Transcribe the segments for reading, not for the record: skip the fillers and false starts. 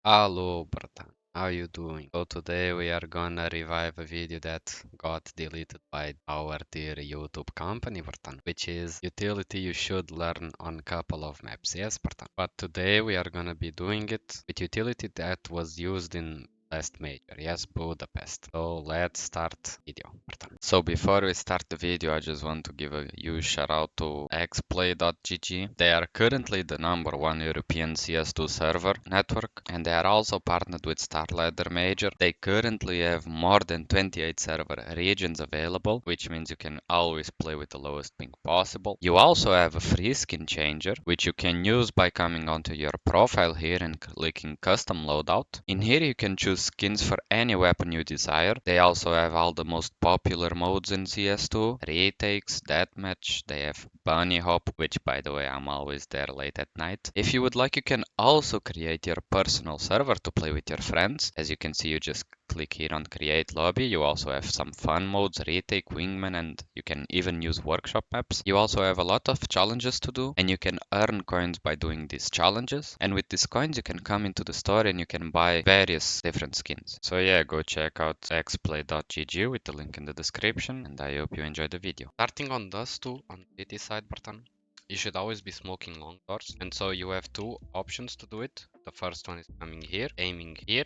Hello, Bratan. How you doing? So today we are gonna revive a video that got deleted by our dear YouTube company, Bratan, which is utility you should learn on couple of maps. Yes, Bratan. But today we are gonna be doing it with utility that was used in last major. Yes, Budapest. So let's start video, Bratan. So before we start the video, I just want to give a huge shout out to XPLAY.gg. They are currently the #1 European CS2 server network, and they are also partnered with StarLadder Major. They currently have more than 28 server regions available, which means you can always play with the lowest ping possible. You also have a free skin changer, which you can use by coming onto your profile here and clicking custom loadout. In here you can choose skins for any weapon you desire. They also have all the most popular modes in CS2, retakes, deathmatch, they have bunny hop, which by the way I'm always there late at night. If you would like, you can also create your personal server to play with your friends. As you can see, you just click here on create lobby. You also have some fun modes, retake, wingman, and you can even use workshop maps. You also have a lot of challenges to do, and you can earn coins by doing these challenges. And with these coins you can come into the store and you can buy various different skins. So yeah, go check out xplay.gg with the link in the description, and I hope you enjoyed the video. Starting on Dust2 on TT Side, Bartan, you should always be smoking long doors, and so you have two options to do it. The first one is coming here, aiming here,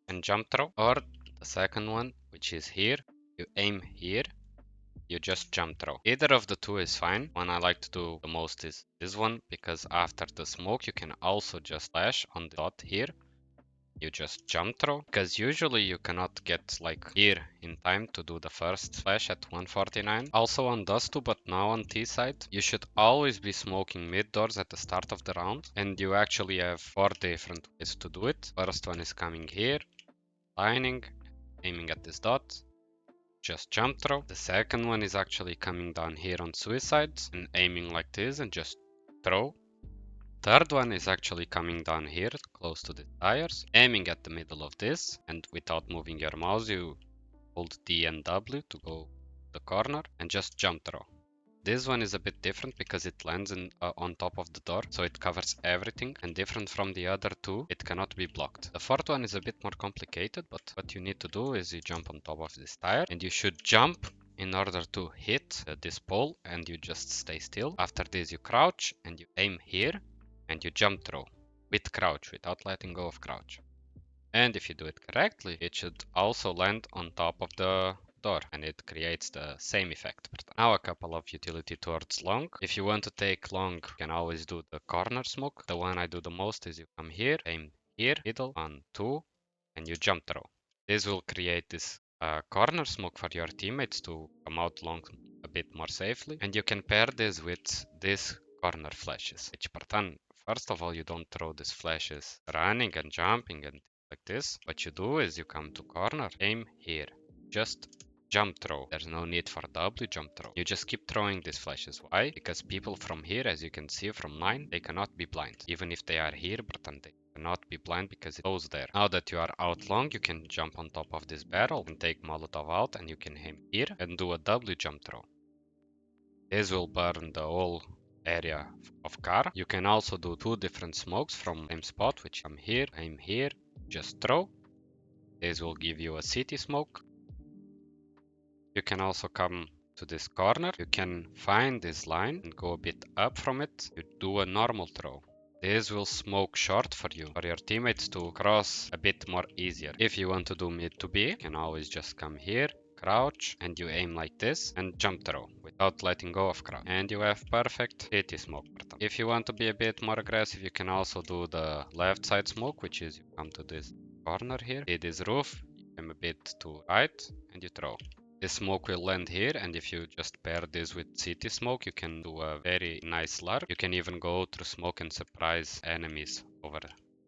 and jump throw, or the second one, which is here, you aim here, you just jump throw. Either of the two is fine. One I like to do the most is this one, because after the smoke you can also just flash on the dot here. You just jump throw, because usually you cannot get like here in time to do the first flash at 149. Also on Dust2, but now on T side, you should always be smoking mid doors at the start of the round, and you actually have 4 different ways to do it. First one is coming here, lining, aiming at this dot, just jump throw. The second one is actually coming down here on suicide and aiming like this and just throw. Third one is actually coming down here close to the tires, aiming at the middle of this, and without moving your mouse you hold D and W to go the corner and just jump throw. This one is a bit different because it lands on top of the door, so it covers everything, and different from the other two, it cannot be blocked. The fourth one is a bit more complicated, but what you need to do is you jump on top of this tire, and you should jump in order to hit this pole, and you just stay still. After this you crouch and you aim here, and you jump throw with crouch, without letting go of crouch. And if you do it correctly, it should also land on top of the door, and it creates the same effect. Now a couple of utility towards long. If you want to take long, you can always do the corner smoke. The one I do the most is you come here, aim here, middle, on 2, and you jump throw. This will create this corner smoke for your teammates to come out long a bit more safely. And you can pair this with these corner flashes, which first of all, you don't throw these flashes running and jumping and like this. What you do is you come to corner, aim here, just jump throw. There's no need for W jump throw. You just keep throwing these flashes. Why? Because people from here, as you can see from mine, they cannot be blind. Even if they are here, but they cannot be blind because it goes there. Now that you are out long, you can jump on top of this barrel and take Molotov out, and you can aim here and do a W jump throw. This will burn the whole area of car. You can also do 2 different smokes from same spot, which I'm here, aim here, just throw. This will give you a city smoke. You can also come to this corner. You can find this line and go a bit up from it. You do a normal throw. This will smoke short for you, for your teammates to cross a bit more easier. If you want to do mid to B, you can always just come here, crouch, and you aim like this and jump throw without letting go of crouch. And you have perfect city smoke. If you want to be a bit more aggressive, you can also do the left side smoke, which is you come to this corner here, hit this roof, you aim a bit to right, and you throw. This smoke will land here, and if you just pair this with city smoke, you can do a very nice lurk. You can even go through smoke and surprise enemies over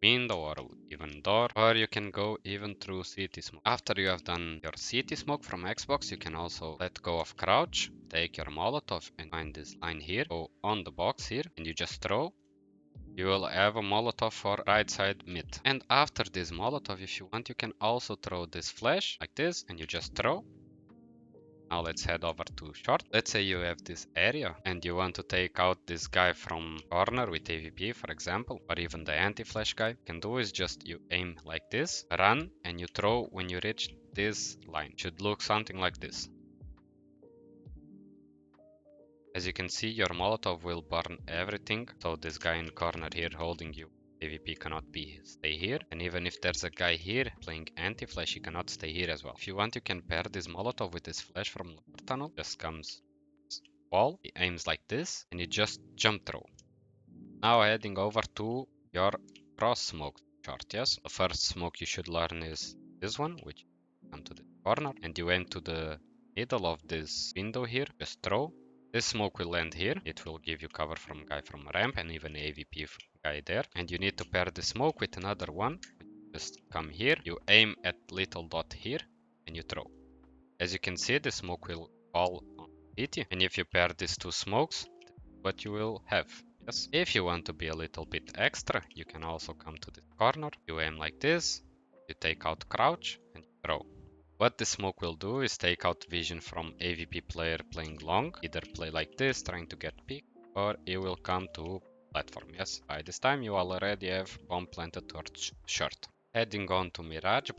window or even door, or you can go even through city smoke. After you have done your city smoke from Xbox, you can also let go of crouch, take your Molotov and find this line here, go on the box here, and you just throw. You will have a Molotov for right side mid. And after this Molotov, if you want, you can also throw this flash like this, and you just throw. Now let's head over to short. Let's say you have this area and you want to take out this guy from corner with AVP, for example, or even the anti-flash guy. You can do is just you aim like this, run, and you throw when you reach this line. It should look something like this. As you can see, your Molotov will burn everything. So this guy in corner here holding you AVP cannot stay here. And even if there's a guy here playing anti-flash, he cannot stay here as well. If you want, you can pair this Molotov with this flash from lower tunnel. Just comes wall, he aims like this, and you just jump throw. Now heading over to your cross smoke chart, yes? The first smoke you should learn is this one, which come to the corner, and you aim to the middle of this window here, just throw. This smoke will land here. It will give you cover from guy from ramp and even AVP guy there. And you need to pair the smoke with another one. Just come here. You aim at little dot here and you throw. As you can see, the smoke will fall on CT. And if you pair these two smokes, what you will have. Yes. If you want to be a little bit extra, you can also come to this corner. You aim like this. You take out crouch and you throw. What the smoke will do is take out vision from AVP player playing long, either play like this, trying to get picked, or it will come to platform, yes. By this time you already have bomb planted towards short. Heading on to Mirage,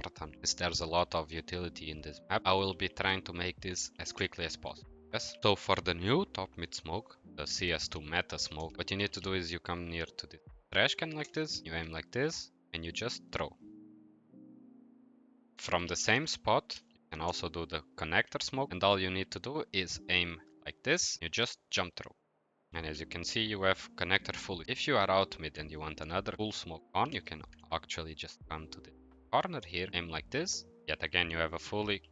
since there's a lot of utility in this map, I will be trying to make this as quickly as possible. Yes. So for the new top mid smoke, the CS2 meta smoke, what you need to do is you come near to the trash can like this, you aim like this, and you just throw. From the same spot, you can also do the connector smoke, and all you need to do is aim like this, you just jump through. And as you can see, you have connector fully. If you are out mid and you want another full smoke on, you can actually just come to the corner here, aim like this. Yet again, you have a fully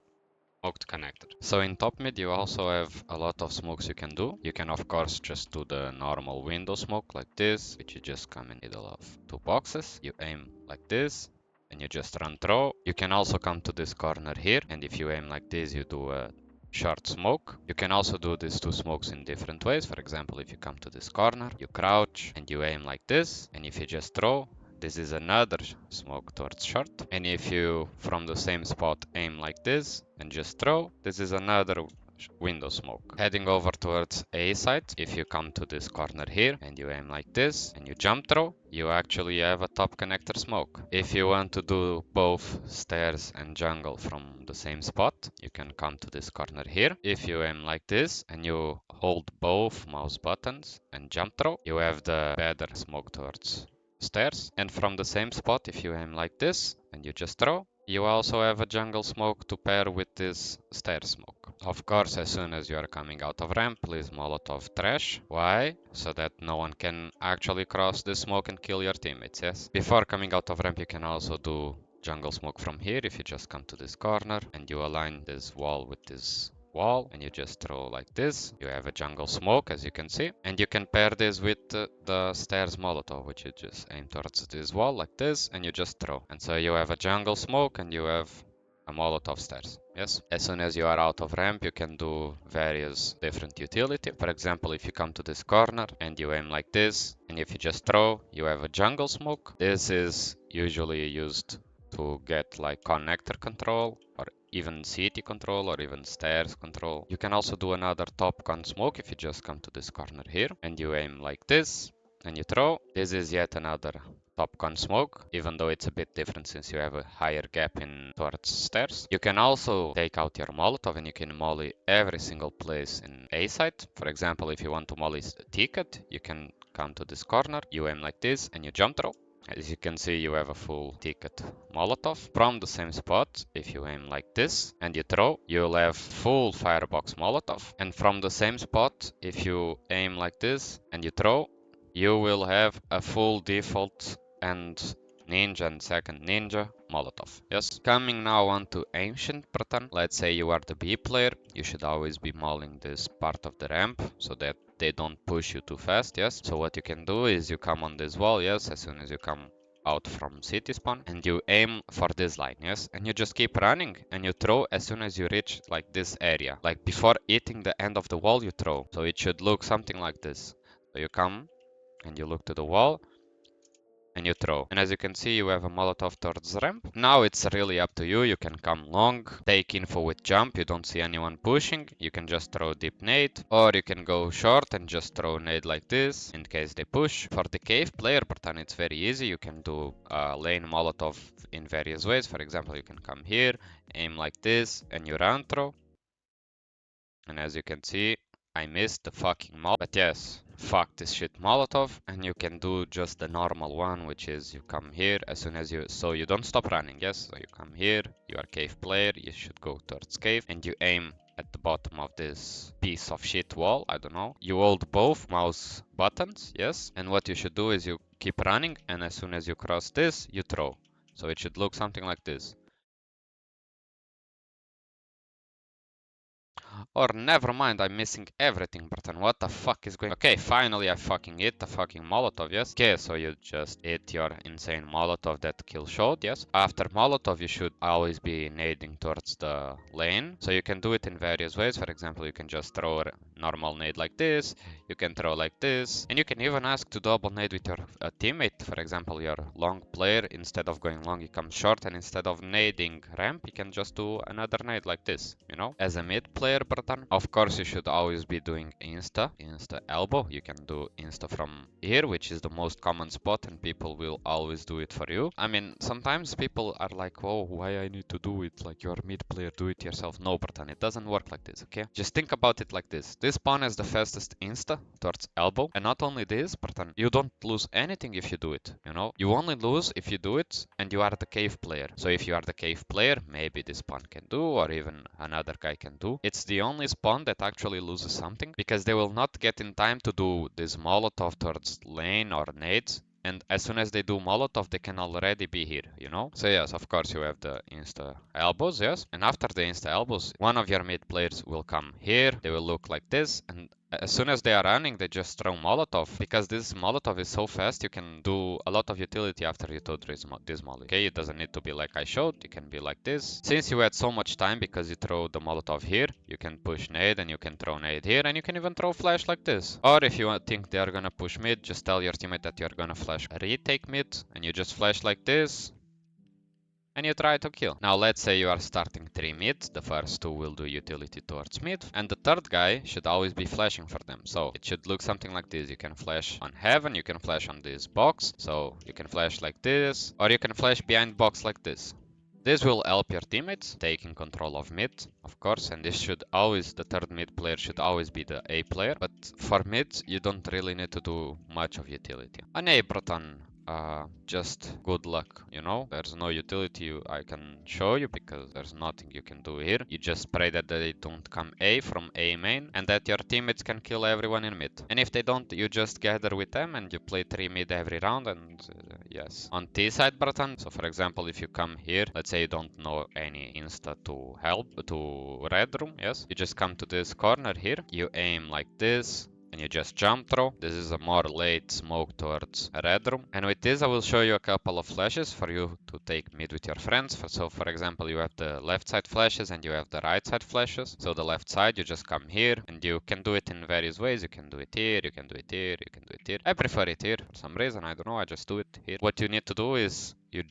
smoked connector. So in top mid, you also have a lot of smokes you can do. You can of course just do the normal window smoke like this, which you just come in the middle of two boxes. You aim like this, and you just run through. You can also come to this corner here, and if you aim like this, you do a short smoke. You can also do these two smokes in different ways. For example, if you come to this corner, you crouch and you aim like this, and if you just throw, this is another smoke towards short. And if you from the same spot aim like this and just throw, this is another window smoke. Heading over towards A side, if you come to this corner here and you aim like this and you jump throw, you actually have a top connector smoke. If you want to do both stairs and jungle from the same spot, you can come to this corner here. If you aim like this and you hold both mouse buttons and jump throw, you have the better smoke towards stairs. And from the same spot, if you aim like this and you just throw, you also have a jungle smoke to pair with this stair smoke. Of course, as soon as you are coming out of ramp, please Molotov trash. Why? So that no one can actually cross the smoke and kill your teammates, yes? Before coming out of ramp, you can also do jungle smoke from here. If you just come to this corner and you align this wall with this wall and you just throw like this, you have a jungle smoke, as you can see, and you can pair this with the stairs Molotov, which you just aim towards this wall like this and you just throw, and so you have a jungle smoke and you have a Molotov stairs. Yes. As soon as you are out of ramp, you can do various different utility. For example, if you come to this corner and you aim like this, and if you just throw, you have a jungle smoke. This is usually used to get like connector control or even CT control or even stairs control. You can also do another top con smoke if you just come to this corner here and you aim like this and you throw. This is yet another top con smoke, even though it's a bit different since you have a higher gap in towards stairs. You can also take out your Molotov and you can molly every single place in A side. For example, if you want to molly a ticket, you can come to this corner, you aim like this and you jump throw. As you can see, you have a full ticket Molotov. From the same spot, if you aim like this and you throw, you'll have full firebox Molotov. And from the same spot, if you aim like this and you throw, you will have a full default and ninja and second ninja Molotov. Yes. Coming now on to ancient pattern. Let's say you are the B player. You should always be mauling this part of the ramp so that they don't push you too fast. Yes. So what you can do is you come on this wall. Yes. As soon as you come out from city spawn and you aim for this line. Yes. And you just keep running and you throw as soon as you reach like this area. Like before hitting the end of the wall, you throw. So it should look something like this. So you come and you look to the wall and you throw. And as you can see, you have a Molotov towards ramp. Now it's really up to you. You can come long, take info with jump. You don't see anyone pushing. You can just throw deep nade, or you can go short and just throw nade like this in case they push. For the cave player pattern, it's very easy. You can do lane Molotov in various ways. For example, you can come here, aim like this, and you round throw. And as you can see, I missed the fucking Molotov. But yes, fuck this shit Molotov. And you can do just the normal one, which is you come here as soon as you... So you don't stop running, yes? So you come here, you are cave player, you should go towards cave. And you aim at the bottom of this piece of shit wall, I don't know. You hold both mouse buttons, yes? And what you should do is you keep running, and as soon as you cross this, you throw. So it should look something like this. Or never mind, I'm missing everything, Burton. What the fuck is going... Okay, finally I fucking hit the fucking Molotov, yes? Okay, so you just hit your insane Molotov that kill shot, yes? After Molotov, you should always be nading towards the lane. So you can do it in various ways. For example, you can just throw a normal nade like this. You can throw like this. And you can even ask to double nade with your teammate. For example, your long player, instead of going long, you come short. And instead of nading ramp, you can just do another nade like this, you know? As a mid player, of course, you should always be doing insta elbow. You can do insta from here, which is the most common spot, and people will always do it for you. I mean, sometimes people are like, oh, why I need to do it? Like, you're mid player, do it yourself. No, Bertan, it doesn't work like this, okay? Just think about it like this. This pawn is the fastest insta towards elbow. And not only this, Bertan, you don't lose anything if you do it, you know? You only lose if you do it and you are the cave player. So if you are the cave player, maybe this pawn can do, or even another guy can do. It's the only spawn that actually loses something, because they will not get in time to do this Molotov towards lane or nades. And as soon as they do Molotov, they can already be here, you know? So yes, of course you have the insta elbows, yes? And after the insta elbows, one of your mid players will come here. They will look like this, and as soon as they are running, they just throw Molotov. Because this Molotov is so fast, you can do a lot of utility after you throw this molly. Okay, it doesn't need to be like I showed. It can be like this. Since you had so much time because you throw the Molotov here, you can push nade and you can throw nade here, and you can even throw flash like this. Or if you think they are gonna push mid, just tell your teammate that you're gonna flash retake mid, and you just flash like this. And you try to kill. Now let's say you are starting 3 mid, the first 2 will do utility towards mid, and the third guy should always be flashing for them. So it should look something like this. You can flash on heaven, you can flash on this box, so you can flash like this, or you can flash behind box like this. This will help your teammates taking control of mid, of course, and this should always, the third mid player should always be the A player, but for mid, you don't really need to do much of utility. On A, Proton, just good luck, you know? There's no utility I can show you because there's nothing you can do here. You just pray that they don't come A from A main and that your teammates can kill everyone in mid. And if they don't, you just gather with them and you play 3 mid every round, and yes. On T side, Bratan, so for example, if you come here, let's say you don't know any insta to help, to red room, yes? You just come to this corner here, you aim like this, and you just jump throw. This is a more late smoke towards red room. And with this, I will show you a couple of flashes for you to take mid with your friends. So for example, you have the left side flashes and you have the right side flashes. So the left side, you just come here and you can do it in various ways. You can do it here, you can do it here, you can do it here. I prefer it here for some reason. I don't know. I just do it here. What you need to do is you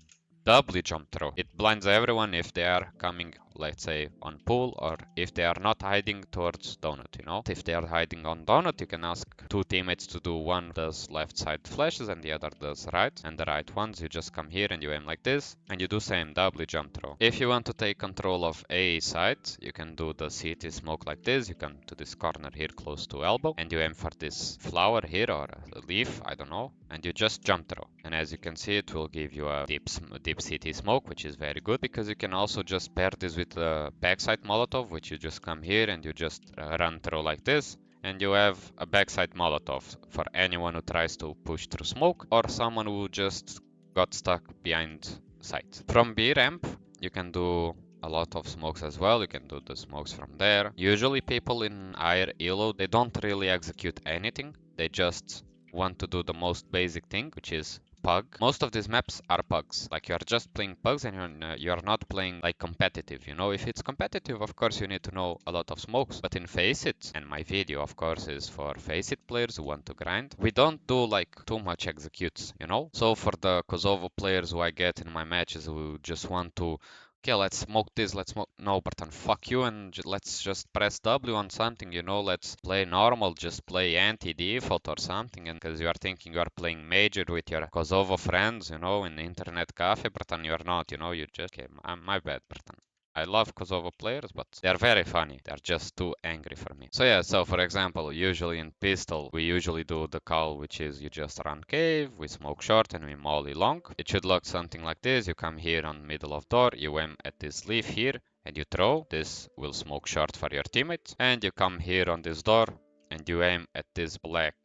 doubly jump throw. It blinds everyone if they are coming, let's say, on pool, or if they are not hiding towards donut, you know? If they are hiding on donut, you can ask 2 teammates to do. One does left side flashes and the other does right. And the right ones, you just come here and you aim like this, and you do same doubly jump throw. If you want to take control of A side, you can do the CT smoke like this. You come to this corner here close to elbow, and you aim for this flower here, or a leaf, I don't know, and you just jump throw. And as you can see, it will give you a deep CT smoke, which is very good, because you can also just pair this with a backside Molotov, which you just come here and you just run through like this, and you have a backside Molotov for anyone who tries to push through smoke, or someone who just got stuck behind site. From B ramp, you can do a lot of smokes as well. You can do the smokes from there. Usually people in higher elo, they don't really execute anything. They just want to do the most basic thing, which is pug. Most of these maps are pugs. Like you are just playing pugs and you're not playing like competitive, you know? If it's competitive, of course you need to know a lot of smokes. But in FACEIT, and my video of course is for FACEIT players who want to grind, we don't do like too much executes, you know? So for the Kosovo players who I get in my matches who just want to, okay, let's smoke this, let's smoke. No, Barton, fuck you, and let's just press W on something, you know, let's play normal, just play anti-default or something, and because you are thinking you are playing major with your Kosovo friends, you know, in the internet cafe, Barton, you're not, you know, you just, okay, my bad, Barton. I love Kosovo players, but they're very funny. They're just too angry for me. So yeah, so for example, usually in pistol, we usually do the call, which is you just run cave, we smoke short, and we molly long. It should look something like this. You come here on middle of door, you aim at this leaf here, and you throw. This will smoke short for your teammate. And you come here on this door, and you aim at this black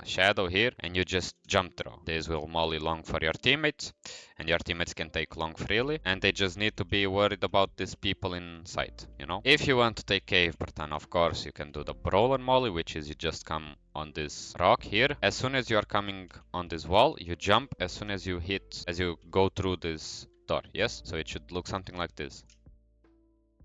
shadow here, and you just jump throw. This will molly long for your teammates, and your teammates can take long freely, and they just need to be worried about these people inside, you know? If you want to take cave, Bertan, of course, you can do the brawl and molly, which is you just come on this rock here. As soon as you are coming on this wall, you jump as soon as you go through this door, yes? So it should look something like this.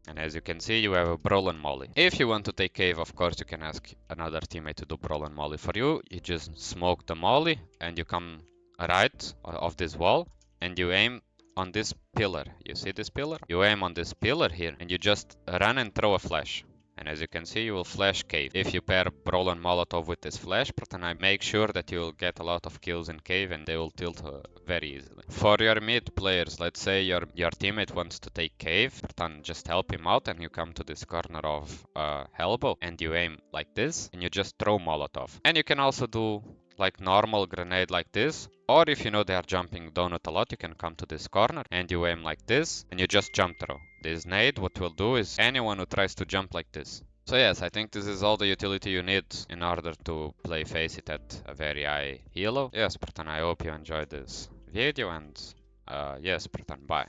And as you can see, you have a brawl and molly. If you want to take cave, of course, you can ask another teammate to do brawl and molly for you. You just smoke the molly and you come right of this wall and you aim on this pillar. You see this pillar? You aim on this pillar here and you just run and throw a flash. And as you can see, you will flash cave. If you pair brawl and molotov with this flash, then I make sure that you will get a lot of kills in cave and they will tilt very easily. For your mid players, let's say your teammate wants to take cave, then just help him out and you come to this corner of elbow and you aim like this and you just throw molotov. And you can also do like normal grenade like this, or if you know they are jumping donut a lot, you can come to this corner and you aim like this and you just jump throw. This nade, what will do is anyone who tries to jump like this. So yes, I think this is all the utility you need in order to play FACEIT at a very high elo. Yes, Spartan, I hope you enjoyed this video and yes, Spartan, bye.